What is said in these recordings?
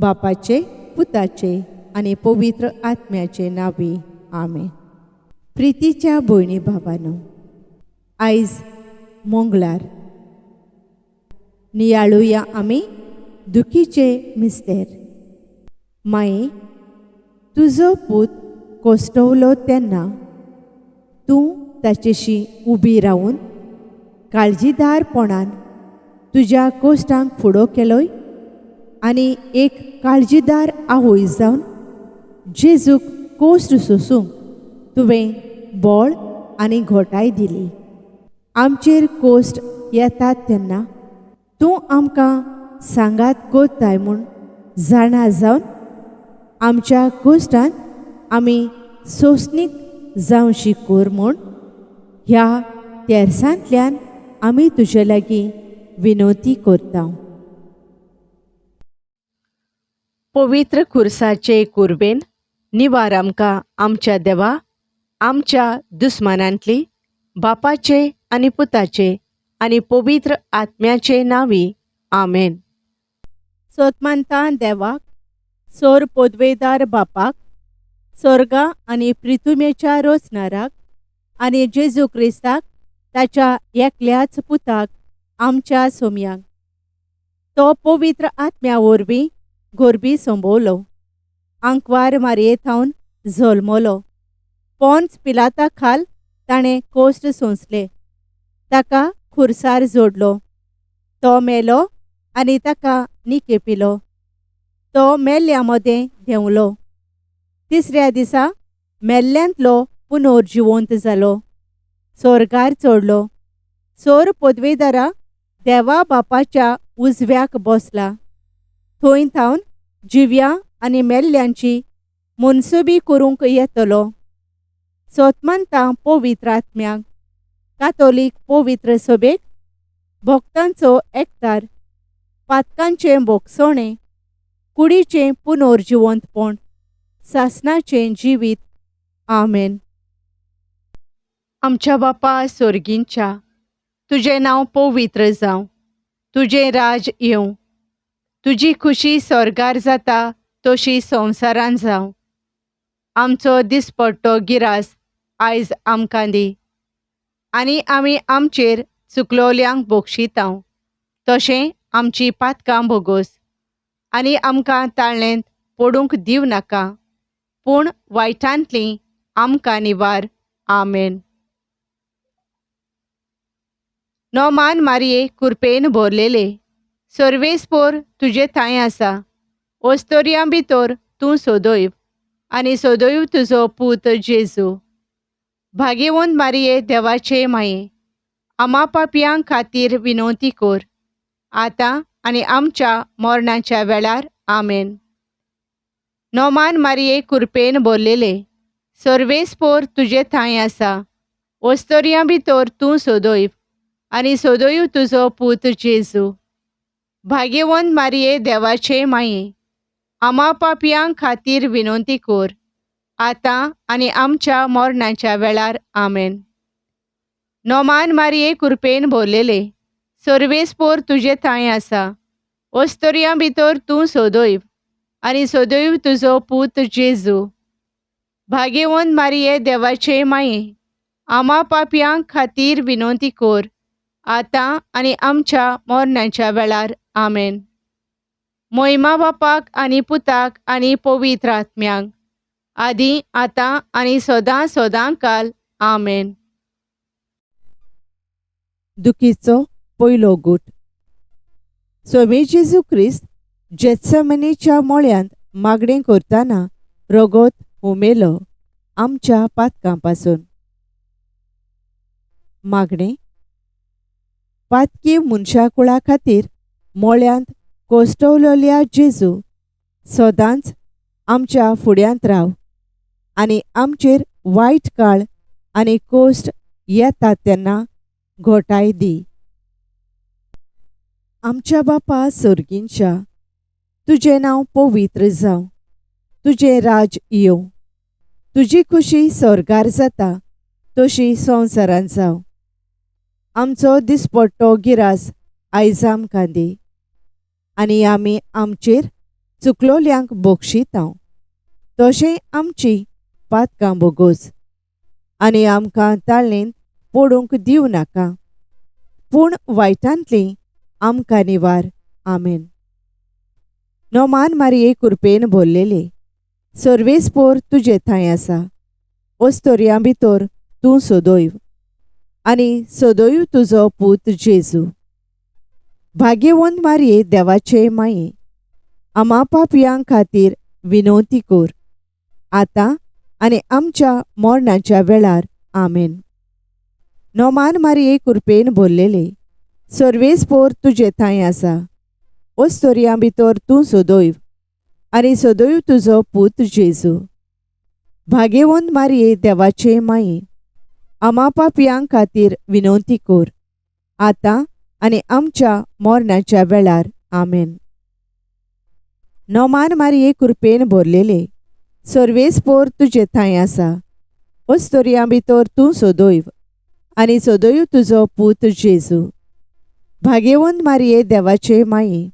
बापाचे, पुताचे आणि पवित्र आत्म्याचे नावी आमेन. प्रितीच्या भयणी भावांनो, आयज मंगळार नियाळुया आमी दुखीचे मिस्तेर. माये, तुजो पूत कोसटवलो तेन्ना तूं ताचेशी उबी रावून काळजीदारपणान तुज्या कोश्टांक फुडो केलोय आनी एक काळजीदार आवय जावन जेजूक कोश्ट सोसूंक तुवें बळ आनी घोटाय दिली. आमचेर कोश्ट येतात तेन्ना तूं आमकां सांगात कोत्ताय म्हूण जाणा जावन आमच्या कोश्टांत आमी सोंसणीक जावं शिकोर म्हूण ह्या तेरसांतल्यान आमी तुजे लागीं विनोती करता. पवित्र खुर्साचे कुर्बेन निवार आमकां आमच्या देवा, आमच्या दुस्मानांतली बापाचे आनी पुताचे आनी पवित्र आत्म्याचे नावी आमेन. सोतमानता देवाक, सोर पोदवेदार बापाक, स्वर्गा आनी पृथ्वीच्या रोचणाराक आनी जेजू क्रिस्ताक ताच्या एकल्याच पुताक आमच्या सोम्यांक तो पवित्र आत्म्या वरवीं गोरबी संभोवलो, आंकवार मारयेथावन जल्मलो, पोंच पिलाता खाल ताणें कोश्ट सोंसले, ताका खुर्सार जोडलो, तो मेलो आनी ताका निकेपिलो, तो मेल्ल्या मदें देंवलो, तिसऱ्या दिसा मेल्ल्यांतलो पुनर्जिवंत जालो, स्वर्गार चडलो, सोर पदवेदारा देवा बापाच्या उजव्याक बसला, थंय थावन जिव्या आनी मेल्ल्यांची मनसुबी करूंक येतलो. सोतमानता पवित्र आत्म्याक, कातोलीक पवित्र सभेक, भक्तांचो एकठार, पातकांचें भोगसणें, कुडीचें पुनर्जिवंतपण, सासणाचें जिवीत आमेन. आमच्या बापा स्वर्गींच्या, तुजें नांव पवित्र जावं, तुजें राज येवं, तुजी खुशी स्वर्गार जाता तशी संवसारान जावं. आमचो दिसपट्टो गिरास आयज आमकां दी आनी आमी आमचेर चुकलोल्यांक बक्षितांव तशें आमची पातकां भोगोस आनी आमकां ताळणेंत पडूंक दिव नाका, पूण वायटांतलीं आमकां निवार आमेन. नोमान मारये कुरपेन भरलेले, सर्वेस्पोर तुजे थंय आसा, ओस्तोरयां भितर तूं सोदोयव आनी सोदोयव तुजो पूत जेजू. भाग्यवंत मारये देवाचे माये, आमा पापयांक खातीर विनोती कर, आतां आनी आमच्या मरणाच्या वेळार आमेन. नोमान मारये कुरपेन भरलेले, सर्वेस्पोर तुजे थंय आसा, ओस्तोरयां भितर तूं सोदोयव आनी सोदोयव तुजो पूत जेजू. भाग्यवंत मारये देवाचे माये, आमा पापयांक खातीर विनोती कर, आतां आनी आमच्या मरणाच्या वेळार आमेन. नोमान मारये कुरपेन भरलेले, सर्वेस्पोर तुजे थंय आसा, ओस्तोरयां भितर तूं सोदोयव आनी सोदोयव तुजो पूत जेजू. भाग्यवंत मारये देवाचे माये, आमा पापयांक खातीर विनोती कर, आतां आनी आमच्या मरणाच्या वेळार आमेन. मोहिमा बापाक आनी पुताक आनी पवित्र आत्म्यांक, आदी आतां आनी सदां सदां काल आमेन. दुखीचो पयलो गूट. स्वामी जेजू क्रिस्त जेत्समनीच्या मोळ्यांत मागणी करतना रगत उमेलो आमच्या पातकां पासून. मागणे. पातकी मनशा कुळा खातीर मोळ्यांत कोसटवलोल्या जेजू, सदांच आमच्या फुड्यांत राव आनी आमचेर वायट काळ आनी कोश्ट येतात तेन्ना घोटाय दी. आमच्या बापा सर्गींच्या, तुजें नांव पवित्र जावं, तुजें राज येवं, तुजी खुशी स्वर्गार जाता तशी संवसारान जावं. आमचो दिसपट्टो गिरास आयज आमकां दी आनी आमी आमचेर चुकलोल्यांक बोक्षितांव, तशें आमची पातकां बोगोस, आनी आमकां ताळणेन पडूंक दिवं नाका, पूण वायटांतली आमकां निवार. आमेन. नोमान मारये कृपेन भरलेले, सर्वेस्पोर तुजे थंय आसा. ओस्तोरयां भितर तूं सदैव, आनी सदैव तुजो पूत जेजू. भाग्यवंत मारये देवाचे माये, आमा पापयां खातीर विनवती कर, आतां आनी आमच्या मरणाच्या वेळार. आमेन. नोमान मारये कृपेन भरलेले, सर्वेस्पोर तुजे थंय आसा. ओस्तोरयां भितर तूं सदैव, आनी सदैव तुजो पूत जेजू. भाग्यवंत मारये देवाचे माये, आमा पापयां खातीर विनवती कर, आतां आनी आमच्या मरणाच्या वेळार. आमेन. नोमान मारये कृपेन भरलेले, सर्वेस्पोर तुजे थंय आसा. ओस्तोरयां भितर तूं सदैव, आनी सदैव तुजो पूत जेजू. भाग्यवंत मारये देवाचे माये,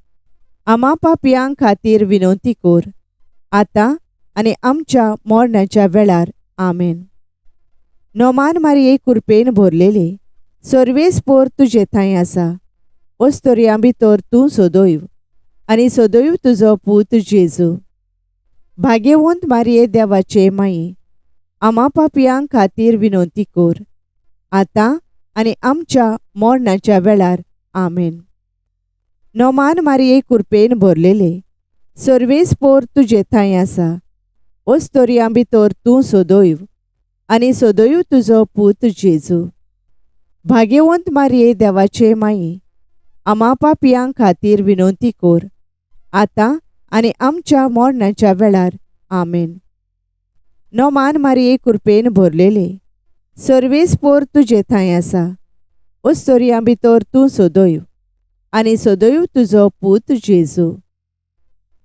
आमा पापयां खातीर विनवती कर, आतां आनी आमच्या मरणाच्या वेळार. आमेन. नोमान मारये कृपेन भरलेले, सर्वेस्पोर तुजे थंय आसा. ओस्तोरयां भितर तूं सदैव, आनी सदैव तुजो पूत जेजू. भाग्यवंत मारये देवाचे माये, आमा पापयां खातीर विनवती कर, आतां आनी आमच्या मरणाच्या वेळार. आमेन. नोमान मारये कृपेन भरलेले, सर्वेस्पोर तुजे थंय आसा. ओस्तोरयां भितर तूं सदैव, आनी सदैव तुजो पूत जेजू. भाग्यवंत मारये देवाचे माये, आमा पापयां खातीर विनवती कर, आतां आनी आमच्या मरणाच्या वेळार. आमेन. नोमान मारये कृपेन भरलेले, सर्वेस्पोर तुजे थंय आसा. ओस्तोरयां भितर तूं सदैव, आनी सदैव तुजो पूत जेजू.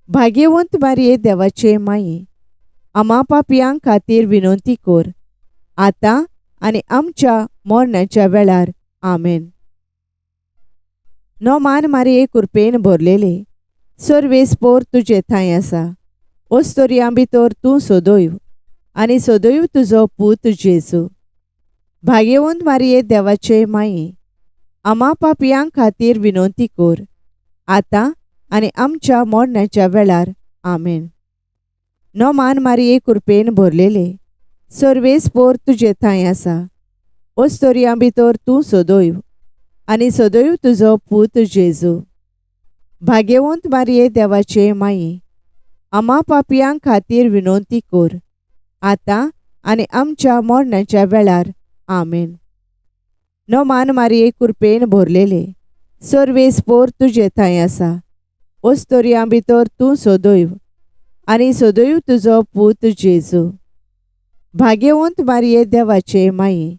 भाग्यवंत मारये देवाचे माये, आमा पापयां खातीर विनवती कर, आतां आनी आमच्या मरणाच्या वेळार. आमेन. नोमान मारये कृपेन भरलेले, सर्वेस्पोर तुजे थंय आसा. ओस्तोरयां भितर तूं सदैव, आनी सदैव तुजो पूत जेजू. भाग्यवंत मारये देवाचे माये, आमा पापयां खातीर विनवती कर, आतां आनी आमच्या मरणाच्या वेळार. आमेन. नोमान मारये कृपेन भरलेले, सर्वेस्पोर तुजे थंय आसा. ओस्तोरयां भितर तूं सदैव, आनी सदैव तुजो पूत जेजू. भाग्यवंत मारये देवाचे माये, आमा पापयां खातीर विनवती कर, आतां आनी आमच्या मरणाच्या वेळार. आमेन. नोमान मारये कृपेन भरलेले, सर्वेस्पोर तुजे थंय आसा. ओस्तोरयां भितर तूं सदैव, आनी सदैव तुजो पूत जेजू. भाग्यवंत मारये देवाचे माये,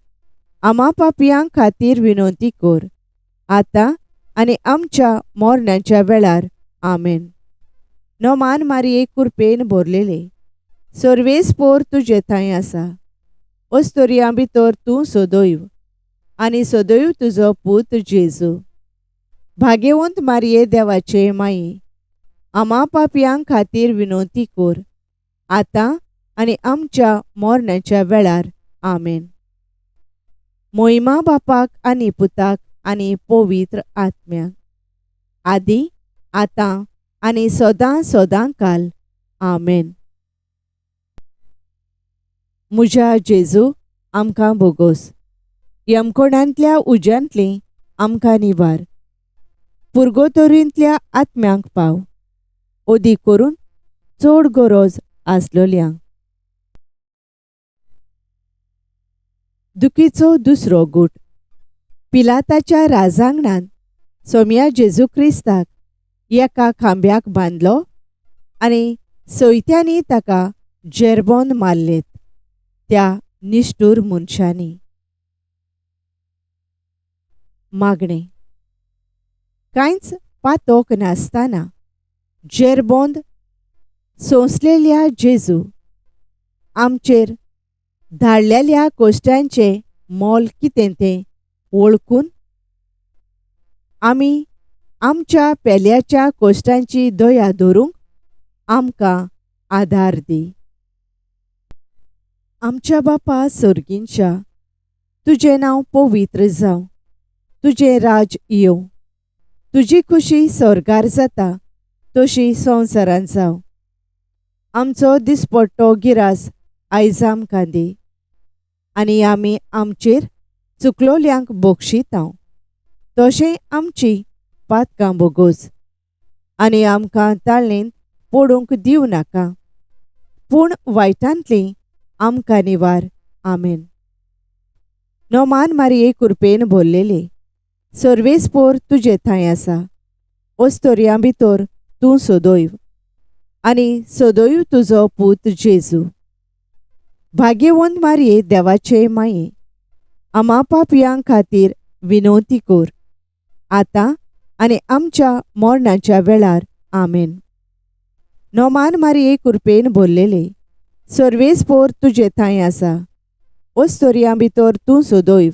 आमा पापयां खातीर विनवती कर, आतां आनी आमच्या मरणाच्या वेळार. आमेन. नोमान मारये कृपेन भरलेले, सर्वेस्पोर तुजे थंय आसा. ओस्तोरयां भितर तूं सदैव, आनी सदैव तुजो पूत जेजू. भाग्यवंत मारये देवाचे माये, आमा पापयां खातीर विनवती कर, आतां आनी आमच्या मरणाच्या वेळार. आमेन. मोहिमा बापाक आनी पुताक आनी पवित्र आत्म्याक, आदी आतां आनी सदां सदां काल. आमेन. म्हज्या जेजू आमकां बोगोस, यमकोणांतल्या उज्यांतली आमकां निवार. पुर्गोतोरींतल्या आत्म्यांक पाव, ओदी करून चड गरज आसलोल्यांक. दुखीचो दुसरो गूट. पिलाताच्या राजांगणांत सोम्या जेजू क्रिस्ताक एका खांब्याक बांदलो, आनी सोयत्यांनी ताका जेरबोंद मारलेत त्या निश्ठूर मनशांनी. मागणें. कांयच पातोक नासतना जेरबोंद सोंसलेल्या जेजू, आमचेर धाडलेल्या कोश्टांचें मोल कितें तें वळखून आमी आमच्या पेल्याच्या कोश्टांची दया धरूंक आमकां आदार दी. आमच्या बापा सर्गींच्या, तुजें नांव पवित्र जावं. तुजें राज येवं. तुजी खुशी स्वर्गार जाता तशी संवसारांत जावं. आमचो दिसपट्टो गिरास आयज आमकां दी, आनी आमी आमचेर चुकलोल्यांक बक्षितांव, तशें आमची पातकां बोगोस. आनी आमकां ताळणेंत पडूंक दिवं नाका, पूण वायटांतलीं आमकां निवार. आमेन. नोमान मारये कृपेन भरलेले, सर्वेस्पोर तुजे थंय आसा. ओस्तोऱ्यां भितर तूं सोदोयव, आनी सोदोयव तुजो पूत जेजू. भाग्यवंत मारये देवाचे माये, आमा पापयां खातीर विनवती कर, आतां आनी आमच्या मरणाच्या वेळार. आमेन. नोमान मारये कृपेन भरलेले, सर्वेस्पोर तुजे थंय आसा. ओस्तोऱ्यां भितर तूं सोदोयव,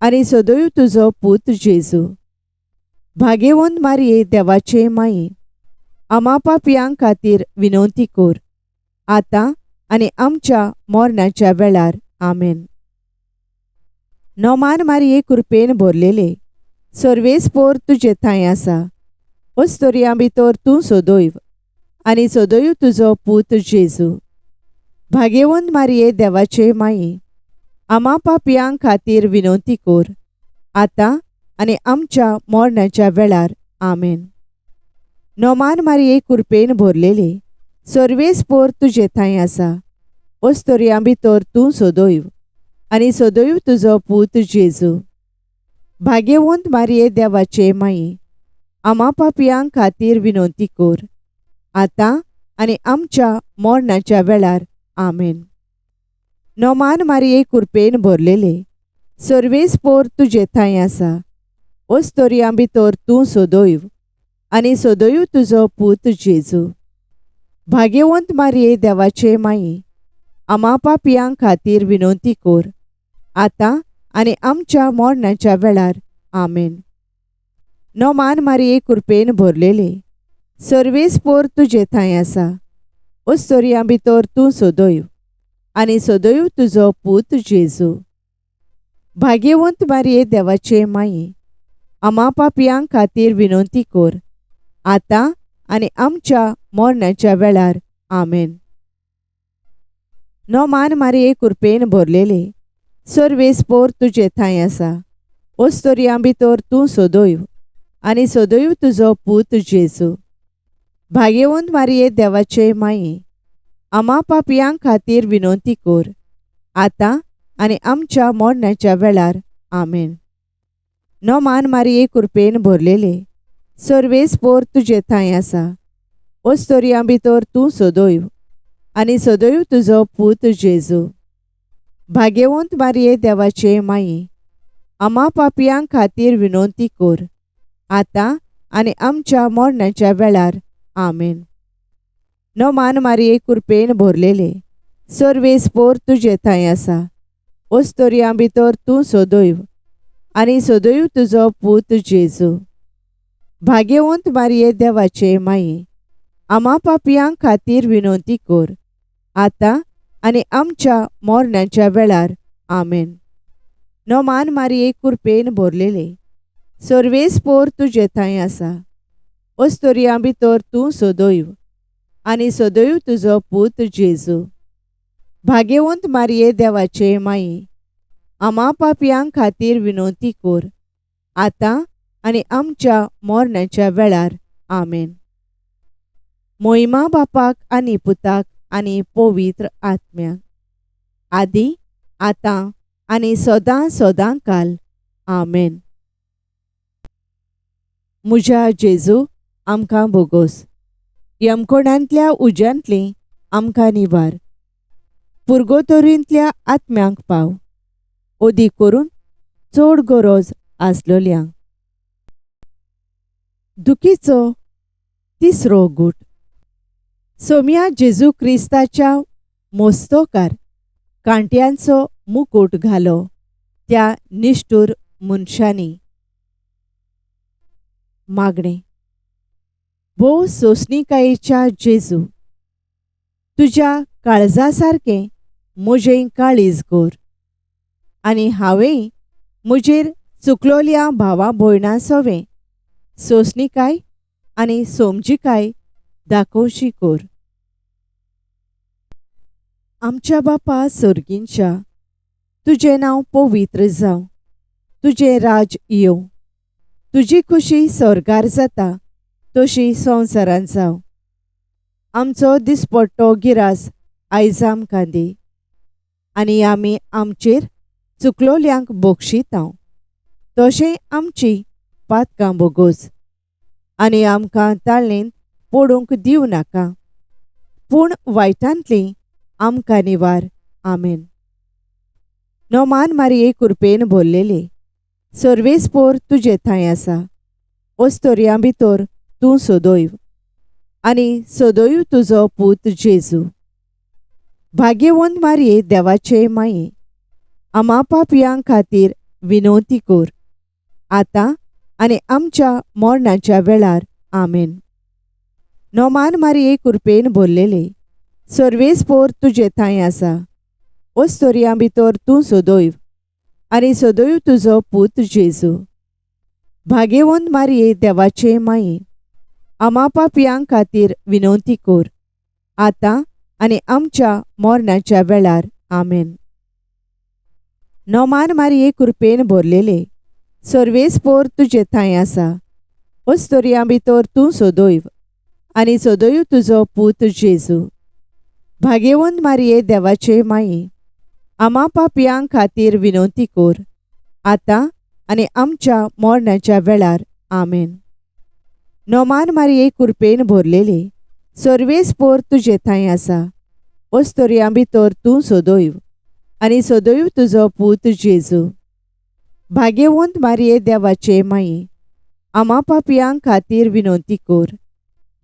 आनी सोदोयव तुजो पूत जेजू. भाग्यवंत मारये देवाचे माये, आमा पापयां खातीर विनवती कर, आतां आनी आमच्या मरणाच्या वेळार. आमेन. नोमान मारये कृपेन भरलेले, सर्वेस्पोर तुजे थंय आसा. ओस्तोऱ्यां भितर तूं सोदोयव, आनी सोदोयव तुजो पूत जेजू. भाग्यवंत मारये देवाचे माये, आमा पापयां खातीर विनवती कर, आतां आनी आमच्या मरणाच्या वेळार. आमेन. नोमान मारये कृपेन भरलेले, सर्वेस्पोर तुजे थंय आसा. ओस्तोऱ्यां भितर तूं सोदोयव, आनी सोदोयव तुजो पूत जेजू. भाग्यवंत मारये देवाचे माये, आमा पापयां खातीर विनवती कर, आतां आनी आमच्या मरणाच्या वेळार. आमेन. नोमान मारये कृपेन भरलेले, सर्वेस्पोर तुजे थंय आसा. ओस्तोऱ्यां भितर तूं सोदोयव, आनी सोदोयव तुजो पूत जेजू. भाग्यवंत मारये देवाचे माये, आमा पापयां खातीर विनवती कर, आतां आनी आमच्या मरणाच्या वेळार. आमेन. नोमान मारये कृपेन भरलेले, सर्वेस्पोर तुजे थंय आसा. ओस्तोऱ्यां भितर तूं सोदोयव, आनी सोदोयव तुजो पूत जेजू. भाग्यवंत मारये देवाचे माये, आमा पापयां खातीर विनवती कर, आतां आनी आमच्या मरणाच्या वेळार. आमेन. नोमान मारये कृपेन भरलेले, सर्वेस्पोर तुजे थंय आसा. ओस्तोऱ्यां भितर तूं सोदोयव, आनी सोदोयव तुजो पूत जेजू. भाग्यवंत मारये देवाचे माये, आमा पापयां खातीर विनवती कर, आतां आनी आमच्या मरणाच्या वेळार. आमेन. नोमान मारये कृपेन भरलेले, सर्वेस्पोर तुजे थंय आसा. ओस्तोऱ्यां भितर तूं सोदोयव, आनी सोदोयव तुजो पूत जेजू. भाग्यवंत मारये देवाचे माये, आमा पापयां खातीर विनवती कर, आतां आनी आमच्या मरणाच्या वेळार. आमेन. नोमान मारये कृपेन भरलेले, सर्वेस्पोर तुजे थंय आसा. ओस्तोऱ्यां भितर तूं सोदोयव, आनी सोदोयव तुजो पूत जेजू. भाग्यवंत मारये देवाचे माये, आमा पापयां खातीर विनवती कर, आतां आनी आमच्या मरणाच्या वेळार. आमेन. नोमान मारये कृपेन भरलेले, सर्वेस्पोर तुजे थंय आसा. ओस्तोऱ्यां भितर तूं सोदोयव, आनी सोदोयव तुजो पूत जेजू. भाग्यवंत मारये देवाचे माये, आमा पापयां खातीर विनवती कर, आतां आनी आमच्या मरणाच्या वेळार. आमेन. मोहिमा बापाक आनी पुताक आनी पवित्र आत्म्याक, आदी आतां आनी सदां सदां काल. आमेन. म्हज्या जेजू आमकां बोगोस. यमकोणांतल्या उज्यांतलीं आमकां निवार. पुर्गोतोरींतल्या आत्म्यांक पाव, ओदी करून चड गरज आसलोल्यांक. दुखीचो तिसरो गूट. सोम्या जेजू क्रिस्ताच्या मोस्तोकार कांट्यांचो मुकुट घालो त्या निश्ठूर मनशांनी. मागणें. भोव सोंसणीकायेच्या जेजू, तुज्या काळजा सारकें म्हजें काळीज कोर आनी हांवें म्हजेर चुकलोल्या भावा भयणां सोवें सोंसणीकाय आनी समजिकाय दाखोवची कोर. आमच्या बापा सर्गींच्या, तुजें नांव पवित्र जावं, तुजें राज येवं, तुजी खुशी स्वर्गार जाता तशी संवसारांत जावं. आमचो दिसपट्टो गिरास आयज आमकां दी आनी आमी आमचेर चुकलोल्यांक बक्षितांव, तशें आमची पातकां बोगोस आनी आमकां ताळणेंत पडूंक दिवं नाका, पूण वायटांतलीं आमकां निवार. आमेन. नोमान मारये कृपेन भरलेले, सर्वेस्पोर तुजे थंय आसा. ओस्तोऱ्यां भितर तूं सोदोयव आनी सोदोयव तुजो पूत जेजू. भाग्यवंत मारये देवाचे माये, आमा पापयां खातीर विनवती कोर, आतां आनी आमच्या मरणाच्या वेळार. आमेन. नोमान मारये कृपेन भरलेले, सर्वेस्पोर तुजे थंय आसा. ओस्तोऱ्यां भितर तूं सोदोयव आनी सोदोयव तुजो पूत जेजू. भाग्यवंत मारये देवाचे माये, आमा पापयां खातीर विनवती कोर, आतां आनी आमच्या मरणाच्या वेळार. आमेन. नोमान मारये कृपेन भरलेले, सर्वेस्पोर तुजे थंय आसा. ओस्तोऱ्यां भितर तूं सोदोयव आनी सोदोयव तुजो पूत जेजू. भाग्यवंत मारये देवाचे माये, आमा पापयां खातीर विनवती कोर, आतां आनी आमच्या मरणाच्या वेळार. आमेन. नोमान मारये कृपेन भरलेले, सर्वेस्पोर तुजे थंय आसा. ओस्तोऱ्यां भितर तूं सोदोयव आनी सोदोयव तुजो पूत जेजू. भाग्यवंत मारये देवाचे माये, आमा पापयां खातीर विनवती कोर,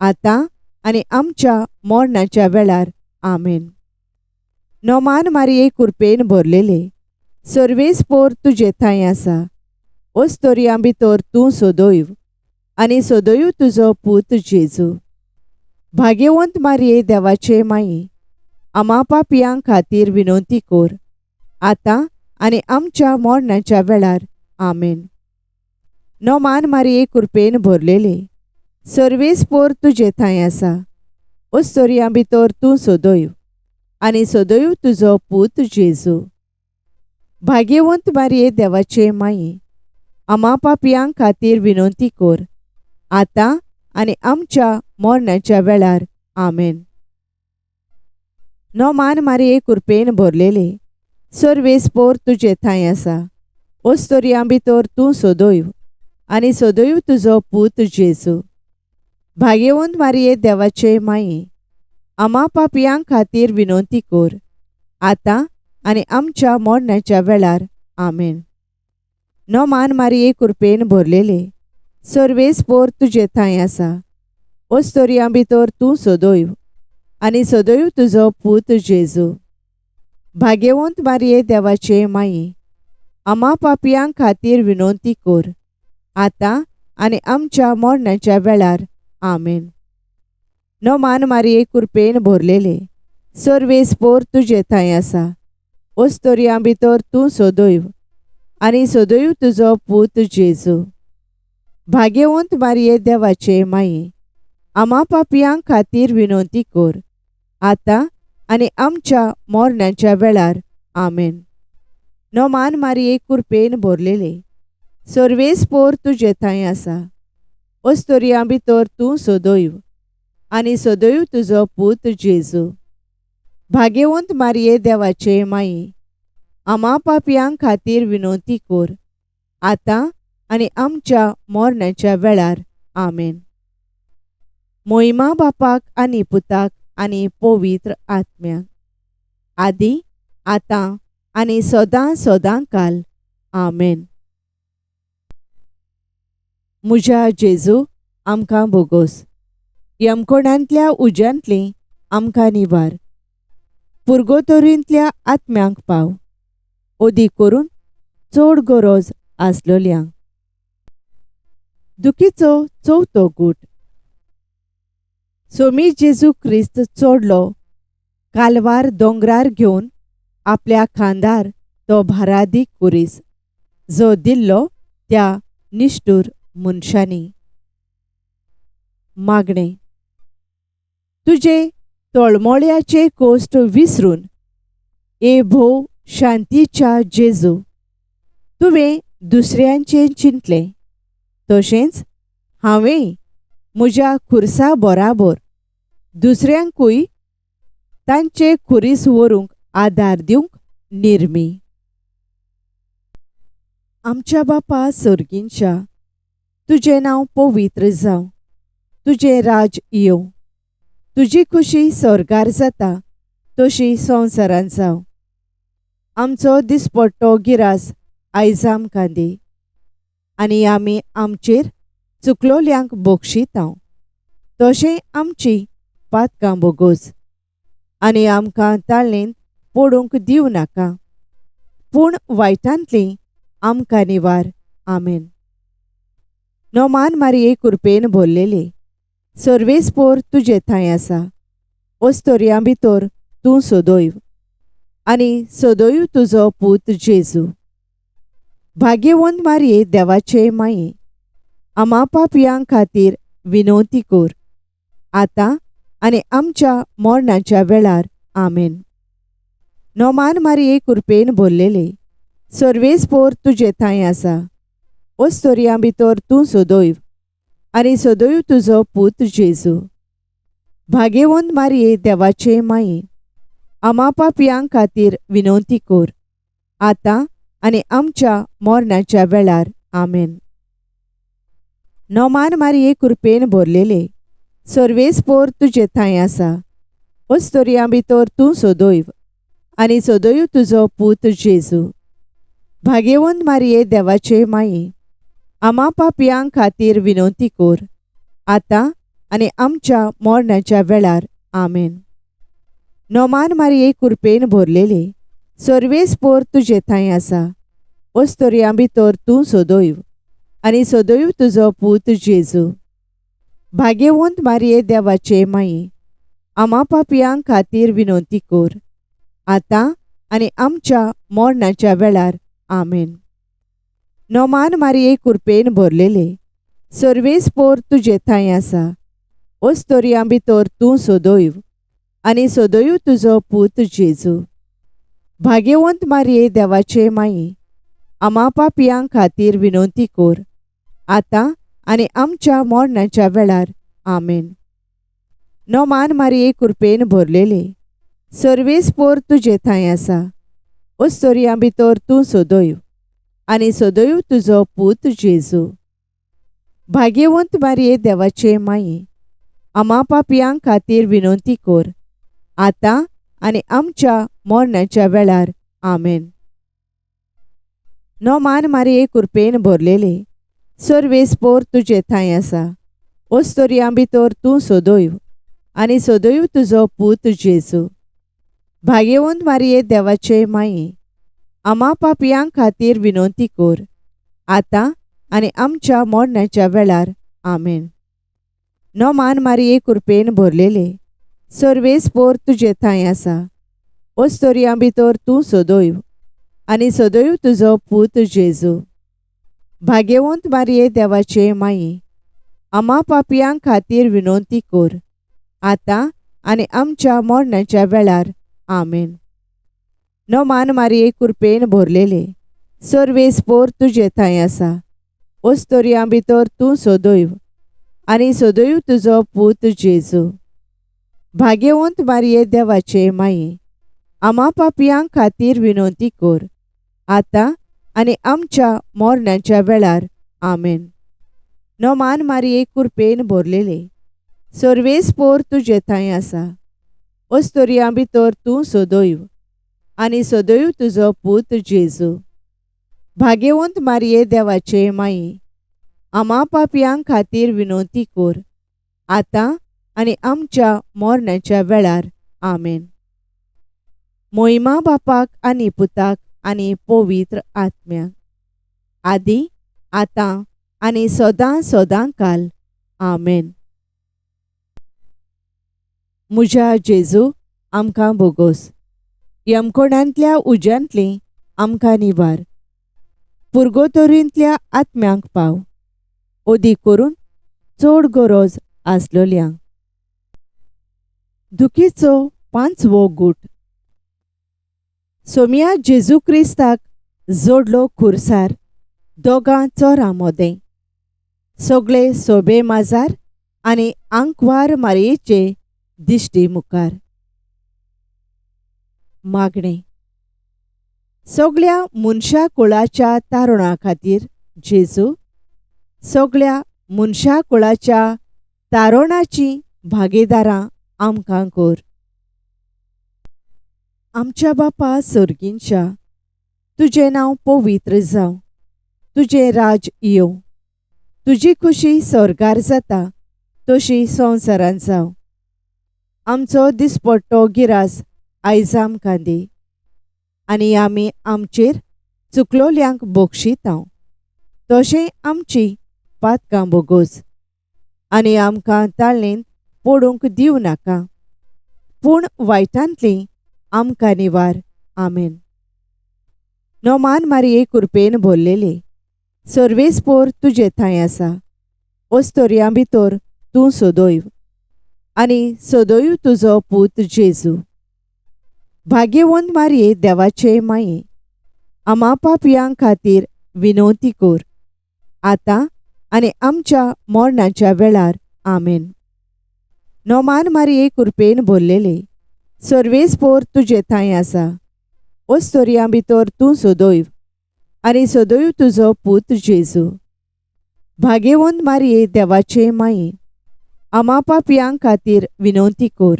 आतां आनी आमच्या मरणाच्या वेळार. आमेन. नोमान मारये कृपेन भरलेले, सर्वेस्पोर तुजे थंय आसा. ओस्तोऱ्यां भितर तूं सोदोयव आनी सोदोयव तुजो पूत जेजू. भाग्यवंत मारये देवाचे माये, आमा पापयां खातीर विनवती कोर, आतां आनी आमच्या मरणाच्या वेळार. आमेन. नोमान मारये कृपेन भरलेले, सर्वेस्पोर तुजे थंय आसा. ओस्तोऱ्यां भितर तूं सोदोयव आनी सोदोयव तुजो पूत जेजू. भाग्यवंत मारये देवाचे माये, आमा पापयां खातीर विनवती कोर, आतां आनी आमच्या मरणाच्या वेळार. आमेन. नोमान मारये कृपेन भरलेले, सर्वेस्पोर तुजे थंय आसा. ओस्तोऱ्यां भितर तूं सोदोयव आनी सोदोयव तुजो पूत जेजू. भाग्यवंत मारये देवाचे माये, आमा पापयां खातीर विनवती कोर, आतां आनी आमच्या मरणाच्या वेळार. आमेन. नोमान मारये कृपेन भरलेले, सर्वेस्पोर तुजे थंय आसा. ओस्तोऱ्यां भितर तूं सोदोयव आनी सोदोयव तुजो पूत जेजू. भाग्यवंत मारये देवाचे माये, आमा पापयां खातीर विनवती कोर, आतां आनी आमच्या मरणाच्या वेळार. आमेन. नोमान मारये कृपेन भरलेले, सर्वेस्पोर तुजे थंय आसा. ओस्तोऱ्यां भितर तूं सोदोयव आनी सोदोयव तुजो पूत जेजू. भाग्यवंत मारये देवाचे माये, आमा पापयां खातीर विनवती कोर, आतां आनी आमच्या मरणाच्या वेळार. आमेन. नोमान मारये कृपेन भरलेले, सर्वेस्पोर तुजे थंय आसा. ओस्तोऱ्यां भितर तूं सोदोयव आनी सोदोयव तुजो पूत जेजू. भाग्यवंत मारये देवाचे माये, आमा पापयां खातीर विनवती कोर, आतां आनी आमच्या मरणाच्या वेळार. आमेन. मोहिमा बापाक आनी पुताक आनी पवित्र आत्म्याक, आदी आतां आनी सदां सदां काल. आमेन. म्हज्या जेजू आमकां बोगोस, यमकोणांतल्या उज्यांतलीं आमकां निवार. पुर्गोतोरींतल्या आत्म्यांक पाव, ओदी करून चड गरज आसलोल्यांक. दुखीचो चवथो गूट. सोमी जेजू ख्रिस्त चोडलो कालवार दोंगरार घेवन आपल्या खांदार तो भारादीक कुरीस जो दिल्लो त्या निश्ठूर मनशांनी. मागणें. तुजे तळमळ्याचे कोश्ट विसरून ए भोव शांतीच्या जेजू तुवें दुसऱ्यांचें चिंतलें तशेंच हांवें म्हज्या खुर्सा बराबर दुसऱ्यांकूय तांचे खुरीस व्हरूंक आदार दिवंक निर्मी. आमच्या बापा सर्गींच्या तुजें नांव पवित्र जावं. तुजें राज येवं. तुजी खुशी स्वर्गार जाता तशी संवसारांत जावं. आमचो दिसपट्टो गिरास आयज आमकां दी आनी आमी आमचेर चुकलोल्यांक बक्षितांव तशें आमची पातकां बोगोस आनी आमकां ताळणेंत पडूंक दिवं नाका पूण वायटांतलीं आमकां निवार. आमेन. नोमान मारये कृपेन भरलेले सर्वेस्पोर तुजे थंय आसा. ओस्तोरयां भितर तूं सदैव आनी सदैव तुजो पूत जेजू. भाग्यवंत मारये देवाचे माये आमा पापयां खातीर विनवती कर आतां आनी आमच्या मरणाच्या वेळार. आमेन. नोमान मारये कृपेन भरलेले सर्वेस्पोर तुजे थंय आसा. ओस्तोरयां भितर तूं सदैव आनी सदैव तुजो पूत जेजू. भाग्यवंत मारये देवाचे माये आमा पापयां खातीर विनवती कर आतां आनी आमच्या मरणाच्या वेळार. आमेन. नोमान मारये कृपेन भरलेले सर्वेस्पोर तुजे थंय आसा. ओस्तोरयां भितर तूं सदैव आनी सदैव तुजो पूत जेजू. भाग्यवंत मारये देवाचे माये आमा पापयां खातीर विनवती कर आतां आनी आमच्या मरणाच्या वेळार. आमेन. नोमान मारये कृपेन भरलेले सर्वेस्पोर तुजे थंय आसा. ओस्तोरयां भितर तूं सदैव आनी सदैव तुजो पूत जेजू. भाग्यवंत मारये देवाचे माये आमा पापयां खातीर विनवती कर आतां आनी आमच्या मरणाच्या वेळार. आमेन. नोमान मारये कृपेन भरलेले सर्वेस्पोर तुजे थंय आसा. ओस्तोरयां भितर तूं सदैव आनी सदैव तुजो पूत जेजू. भाग्यवंत मारये देवाचे माये आमा पापयां खातीर विनवती कर आतां आनी आमच्या मरणाच्या वेळार. आमेन. नोमान मारये कृपेन भरलेले सर्वेस्पोर तुजे थंय आसा. ओस्तोरयां भितर तूं सदैव आनी सदैव तुजो पूत जेजू. भाग्यवंत मारये देवाचे माये आमा पापयां खातीर विनवती कर आतां आनी आमच्या मरणाच्या वेळार. आमेन. नोमान मारये कृपेन भरलेले सर्वेस्पोर तुजे थंय आसा. ओस्तोरयां भितर तूं सदैव आनी सदैव तुजो पूत जेजू. भाग्यवंत मारये देवाचे माये आमा पापयां खातीर विनवती कर आतां आनी आमच्या मरणाच्या वेळार. आमेन. नोमान मारये कृपेन भरलेले सर्वेस्पोर तुजे थंय आसा. ओस्तोरयां भितर तूं सदैव आनी सदैव तुजो पूत जेजू. भाग्यवंत मारये देवाचे माये आमा पापयां खातीर विनवती कर आतां आनी आमच्या मरणाच्या वेळार. आमेन. नोमान मारये कृपेन भरलेले सर्वेस्पोर तुजे थंय आसा. ओस्तोरयां भितर तूं सदैव आनी सदैव तुजो पूत जेजू. भाग्यवंत मारये देवाचे माये आमा पापयां खातीर विनवती कर आतां आनी आमच्या मरणाच्या वेळार. आमेन. नोमान मारये कृपेन भरलेले सर्वेस्पोर तुजे थंय आसा. ओस्तोरयां भितर तूं सदैव आनी सदैव तुजो पूत जेजू. भाग्यवंत मारये देवाचे माये आमा पापयां खातीर विनवती कर आतां आनी आमच्या मरणाच्या वेळार. आमेन. मोहिमा बापाक आनी पुताक आनी पवित्र आत्म्याक आदी आतां आनी सदां सदां काल. आमेन. म्हज्या जेजू आमकां बोगोस. यमकोणांतल्या उज्यांतली आमकां निबार. पुर्गोतोरींतल्या आत्म्यांक पाव. ओदी करून चड गरज आसलोल्यांक. दुखीचो 5वो गूट. सोम्या जेजू क्रिस्ताक जोडलो खुर्सार दोगां चोरां मोदें. सगळे सोबे माजार आनी आंकवार मारयेचे दिश्टी मुखार. मागणें. सगळ्या मनशा कुळाच्या तारुणा खातीर जेजू, सगळ्या मनशा कुळाच्या तारुणाची भागीदारां आमकां कर. आमच्या बापा सर्गींच्या, तुजें नांव पवित्र जावं. तुजें राज येवं. तुजी खुशी स्वर्गार जाता तशी संवसारांत जावं. आमचो दिसपट्टो गिरास आयज आमकां दी. आनी आमी आमचेर चुकलोल्यांक बक्षितांव. तशें आमची पातकां बोगोस. आनी आमकां ताळणेंत पडूंक दिवं नाका, पूण वायटांतली आमकां निवार. आमेन. नोमान मारये कृपेन भरलेले, सर्वेस्पोर तुजे थंय आसा. ओस्तोरयां भितर तूं सदैव, आनी सदैव तुजो पूत जेजू. भाग्यवंत मारये देवाचे माये, आमा पापयां खातीर विनवती कर, आतां आनी आमच्या मरणाच्या वेळार. आमेन. नोमान मारये कृपेन भरलेले, सर्वेस्पोर तुजे थंय आसा. ओस्तोरयां भितर तूं सदैव, आनी सदैव तुजो पूत जेजू. भाग्यवंत मारये देवाचे माये, आमा पापयां खातीर विनवती कर,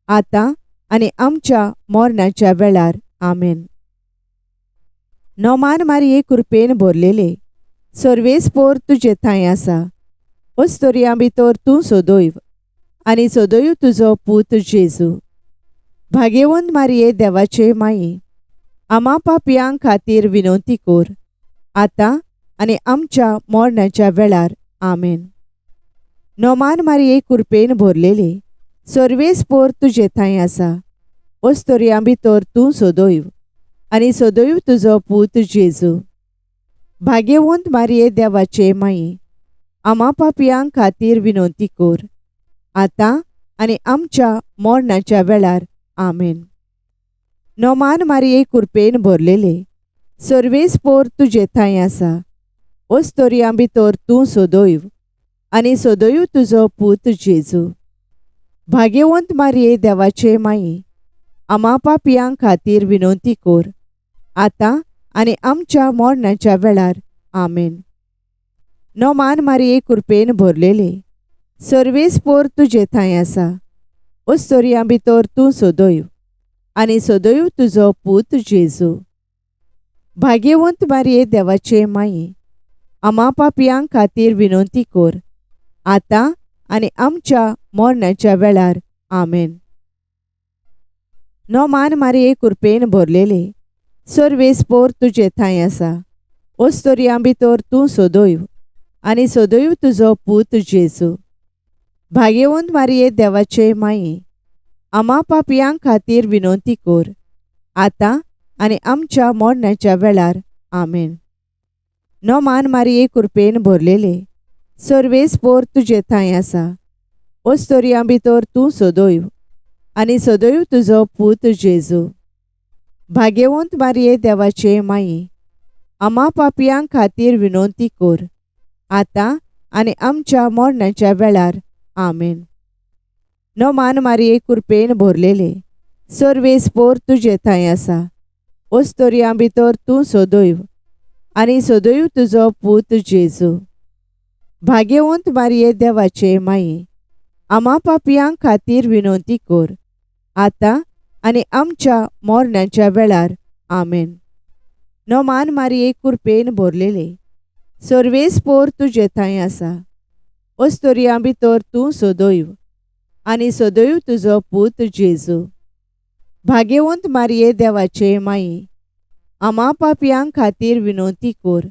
आतां आनी आमच्या मरणाच्या वेळार. आमेन. नोमान मारये कृपेन भरलेले, सर्वेस्पोर तुजे थंय आसा. ओस्तोरयां भितर तूं सदैव, आनी सदैव तुजो पूत जेजू. भाग्यवंत मारये देवाचे माये, आमा पापयां खातीर विनवती कर, आतां आनी आमच्या मरणाच्या वेळार. आमेन. नोमान मारये कृपेन भरलेले, सर्वेस्पोर तुजे थंय आसा. ओस्तोरयां भितर तूं सदैव, आनी सदैव तुजो पूत जेजू. भाग्यवंत मारये देवाचे माये, आमा पापयां खातीर विनवती कर, आतां आनी आमच्या मरणाच्या वेळार. आमेन. नोमान मारये कृपेन भरलेले, सर्वेस्पोर तुजे थंय आसा. ओस्तोरयां भितर तूं सदैव, आनी सदैव तुजो पूत जेजू. भाग्यवंत मारये देवाचे माये, आमा पापयां खातीर विनवती कर, आतां आनी आमच्या मरणाच्या वेळार. आमेन. नोमान मारये कृपेन भरलेले, सर्वेस्पोर तुजे थंय आसा. ओस्तोरयां भितर तूं सदैव, आनी सदैव तुजो पूत जेजू. भाग्यवंत मारये देवाचे माये, आमा पापयां खातीर विनवती कर, आतां आनी आमच्या मरणाच्या वेळार. आमेन. नोमान मारये कृपेन भरलेले, सर्वेस्पोर तुजे थंय आसा. ओस्तोरयां भितर तूं सदैव, आनी सदैव तुजो पूत जेजू. भाग्यवंत मारये देवाचे माये, आमा पापयां खातीर विनवती कर, आतां आनी आमच्या मरणाच्या वेळार. आमेन. नोमान मारये कृपेन भरलेले, सर्वेस्पोर तुजे थंय आसा. ओस्तोरयां भितर तूं सदैव, आनी सदैव तुजो पूत जेजू. भाग्यवंत मारये देवाचे माये, आमा पापयां खातीर विनवती कर, आतां आनी आमच्या मरणाच्या वेळार. आमेन. नोमान मारये कृपेन भरलेले, सर्वेस्पोर तुजे थंय आसा. ओस्तोरयां भितर तूं सदैव, आनी सदैव तुजो पूत जेजू. भाग्यवंत मारये देवाचे माये, आमा पापयां खातीर विनवती कर, आतां आनी आमच्या मरणाच्या वेळार. आमेन. नोमान मारये कृपेन भरलेले, सर्वेस्पोर तुजे थंय आसा. ओस्तोरयां भितर तूं सदैव, आनी सदैव तुजो पूत जेजू. भाग्यवंत मारये देवाचे माये, आमा पापयां खातीर विनवती कर,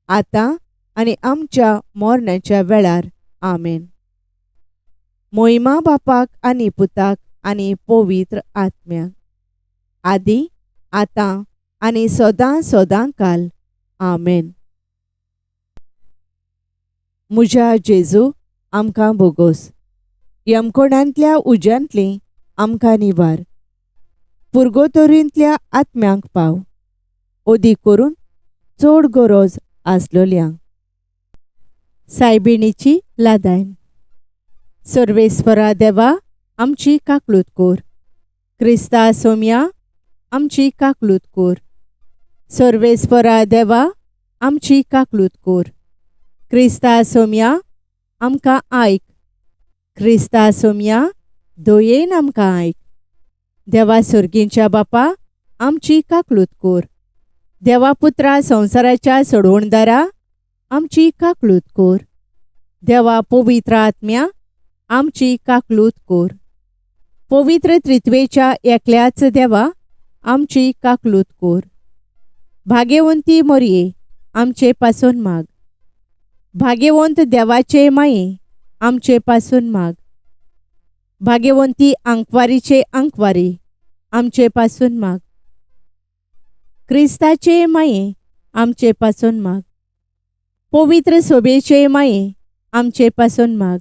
आतां आनी आमच्या मरणाच्या वेळार. आमेन. मोहिमा बापाक आनी पुताक आनी पवित्र आत्म्याक, आदी आतां आनी सदां सदांकाल. आमेन. म्हज्या जेजू आमकां बोगोस. यमकोणांतल्या उज्यांतली आमकां निवार. पुर्गोतोरींतल्या आत्म्यांक पाव. ओदी करून चड गरज आसलोल्यांक. सायबिणीची लादायन. सर्वेस्परा देवा आमची काकलूत कोर. क्रिस्ता सोम्या आमची काकलूत कोर. सर्वेस्परा देवा आमची काकलूत कोर. क्रिस्ता सोम्या आमकां आयक. क्रिस्ता सोम्या दयेन आमकां आयक. देवा सर्गींच्या बापा आमची काकलूत कोर. देवा पुत्रा संवसाराच्या सोडवणदारा आमची काकलूत कोर. देवा पवित्र आत्म्या आमची काकलूत कोर. पवित्र त्रित्वेच्या एकल्याच देवा आमची काकलूत कोर. भाग्यवंती मोरये आमचे पासून माग. भाग्यवंत देवाचे माये आमचे पासून माग. भाग्यवंती अंकवारीचे अंकवारी आमचे पासून माग. क्रिस्ताचे माये आमचे पासून माग. पवित्र सोबेचे माये आमचे पासून माग.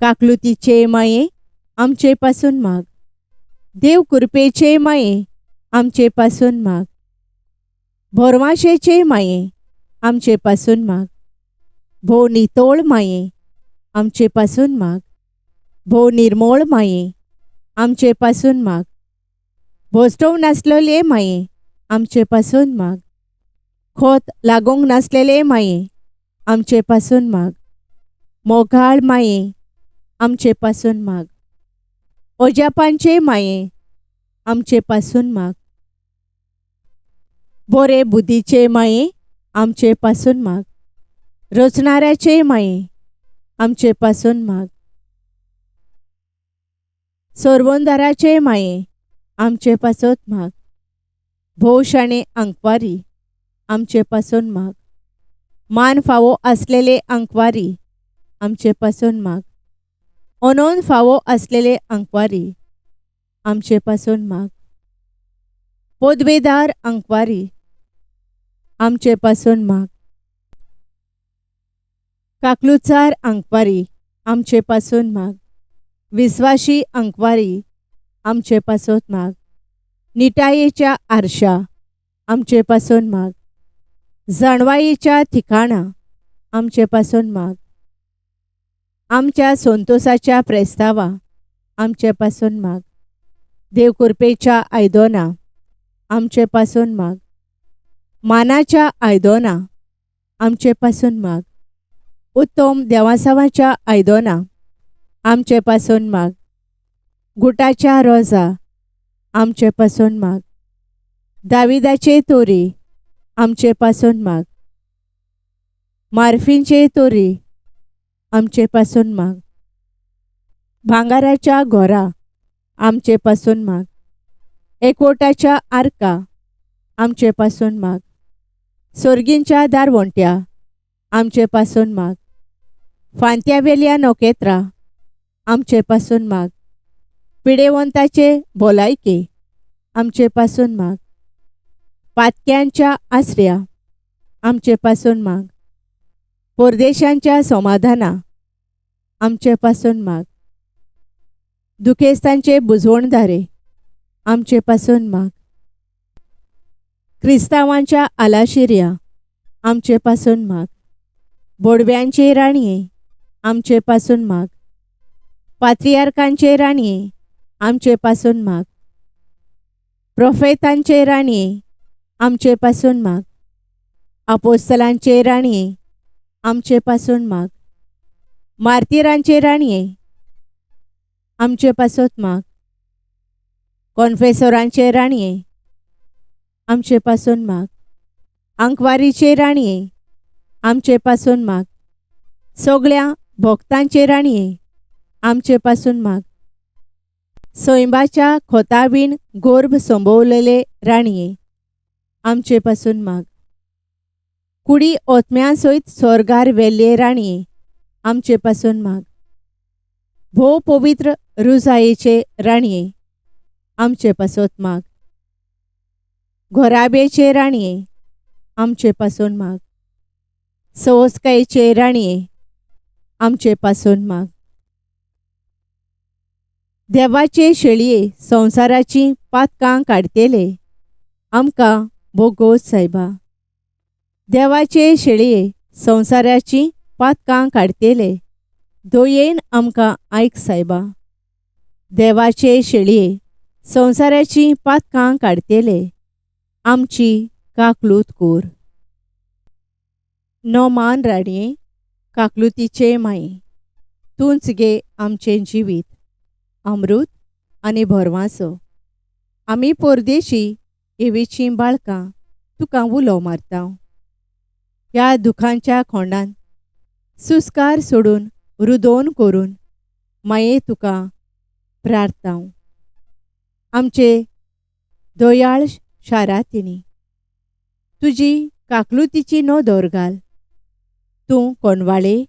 काकलुतीचे माये आमचे पासून माग. देव कृपेचे माये आमचे पासून माग. भरमाशेचे माये आमचे पासून माग. भोव नितोळ माये आमचे पासून माग. भोव निर्मळ माये आमचे पासून माग. भोस्टोव नासलेले माये आमचे पासून माग. खोत लागोंक नासलेले माये आमचे पासून माग. मोगाळ माये आमचे पासून माग. ओजापांचे माये आमचे पासून माग. बोरे बुद्धीचे माये आमचे पासून माग. रचणाऱ्याचे माये आमचे पासून माग. सोरवोंदाराचे माये आमचे पासून माग. भोवशाणे अंकवारी आमचे पासून माग. मान फावो असलेले अंकवारी आमचे पासून माग. अनोन फावो असलेले अंकवारी आमचे पासून माग. पोदवेदार अंकवारी आमचे पासून माग. काकलुचार अंकवारी आमचे पासून माग. विश्वासी अंकवारी आमचे पासून माग. निटायेच्या आरशा आमचे पासून माग. जाणवायेच्या ठिकाणा आमचे पासून माग. आमच्या संतोषाच्या प्रेस्तावा आमचे पासून माग. देवकृपेच्या आयदोना आमचे पासून माग. मानाच्या आयदोना आमचे पासून माग. उत्तम देवासावाच्या आयदोना आमचे पासून माग. गुटाच्या रोजा आमचे पासून माग. दाविदाचे तोरी आमचे पासून माग. मार्फींचे तोरी आमचे पासून माग. भांगाराच्या घोरा आमचे पासून माग. एकवटाच्या आर्का आमचे पासून माग. सोर्गींच्या दारवंट्या आमचे पासून माग. फांत्यावेल्या नोकेत्रा आमचे पासून माग. पिडेवंताचे भोलायके आमचे पासून माग. पातक्यांच्या आसऱ्या आमचे पासून माग. परदेशांच्या समाधाना आमचे पासून माग. दुखेस्तांचे बुजवणदारे आमचे पासून माग. क्रिस्तावांच्या आलाशिर्या आमचे पासून माग. बोडव्यांचे राणये आमचे पासून माग. पात्रियार्कांचे राणये आमचे पासून माग. प्रोफेतांचे राणये आमचे पासून माग. अपोस्तलांचे राणये आमचे पासून माग. मार्तिरांचे राणये आमचे पासून माग. कॉन्फेसोरांचे राणये आमचे पासून माग. अंकवारीचे राणये आमचे पासून माग. सगळ्या भक्तांचे राणये आमचे पासून माग. सोयंबाच्या खोताबीन गोर्भ संभोवलेले राणये आमचे पासून माग. कुडी ओतम्यां सयत स्वर्गार वेल्ले राणये आमचे पासून माग. भोव पवित्र रुजायेचे राणये, आमचे पासोत माग. घोराबेचे राणये, आमचे पासून माग. सवस्कायेचे राणये, आमचे पासून माग. देवाचे शेळये संसाराची पातकां काडतेले, आमकां भोगोस सायबा. देवाचे शेळये संसाराची पातकां काडतेले, दोयेन आमकां आयक सायबा. देवाचे शेळये संसाराची पातकां काडतेले, आमची काकलूत कोर. नोमान राणये, काकलुतीचे माये, तूंच गे आमचें जिवीत, अमृत आनी भरवासो. आमी परदेशी एवेचीं बाळकां तुका उलो मारता. ह्या दुखांच्या खोंडान सुस्कार सोडून रुदोन करून माये तुका प्रार्थांव. आमचे दोयाळ शारांतनी तुजी काकलुतीची नोदोर घाल. तूं कोणवाळे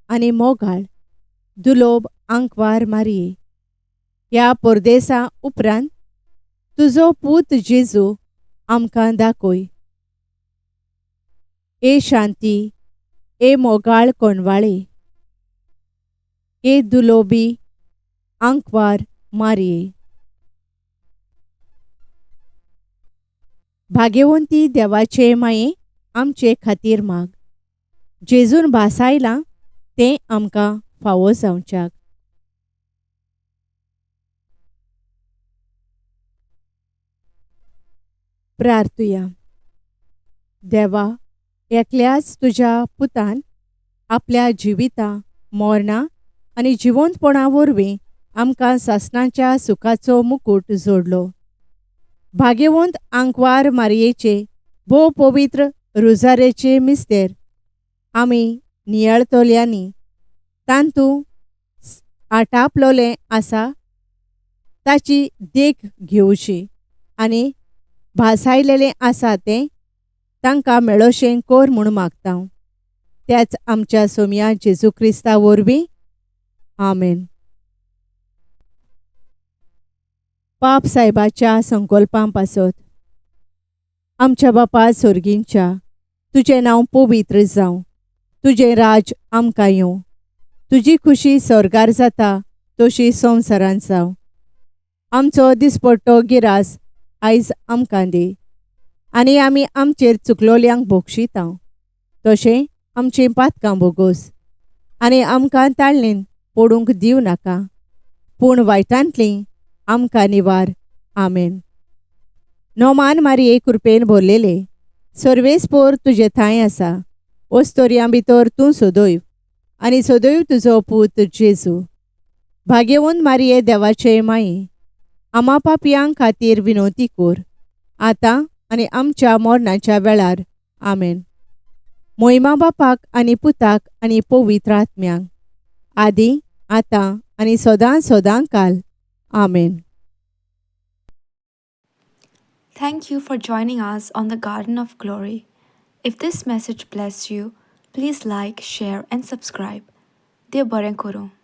आनी मोगाळ दुलोब आंकवार मारये. ह्या परदेसा उपरांत तुजो पूत जेजू आमकां दाखय. ए शांती, ए मोगाळ कोणवाळे, ए दुलोबी आंकवार मारये. भाग्यवंती देवाचे माये, आमचे खातीर माग. जेजून भासायलां तें आमकां फावो जावच्याक. प्रार्थुया. देवा, एकल्याच तुज्या पुतान आपल्या जिविता, मरणा आनी जिवंतपणा वरवीं आमकां सासणाच्या सुखाचो मुकुट जोडलो. भाग्यवंत आंकवार मारयेचे भोव पवित्र रुजारेचे मिस्तेर आमी नियाळतोल्यांनी तांतूं आटापलोलें आसा ताची देख घेवची आनी भासायलेलें आसा तें तांकां मेळोशें कोर म्हूण मागतां. त्याच आमच्या सोम्या जेजू क्रिस्ता वरवीं. आमेन. पाप सायबाच्या संकल्पां पासत. आमच्या बापा सोर्गींच्या, तुजें नांव पवित्र जावं. तुजें राज आमकां येवं. तुजी खुशी स्वर्गार जाता तशी संवसारांत जावं. आमचो दिसपट्टो गिरास आयज आमकां दी. आनी आमी आमचेर चुकलोल्यांक बोगशितां तशें आमचीं पातकां बोगोस. आनी आमकां ताळणेन पडूंक दिवं नाका, पूण वायटांतलीं आमकां निवार. आमेन. नोमान मारये, कृपेन भरलेले, सर्वेस्पोर तुजे थंय आसा. ओस्तोरयां भितर तूं सदैव आनी सदैव तुजो पूत जेजू. भाग्यवंत मारये, देवाचे माये, आमा पापयांक खातीर विनोती कोर, आतां आनी आमच्या मरणाच्या वेळार. आमेन. मोहिमा बापाक आनी पुताक आनी पवित्र आत्म्यांक, आदी आतां आनी सदां सदां काल. आमेन. Thank you for joining us on the Garden of Glory. If this message blessed you, please like, share, and subscribe. Dev Baren Koro.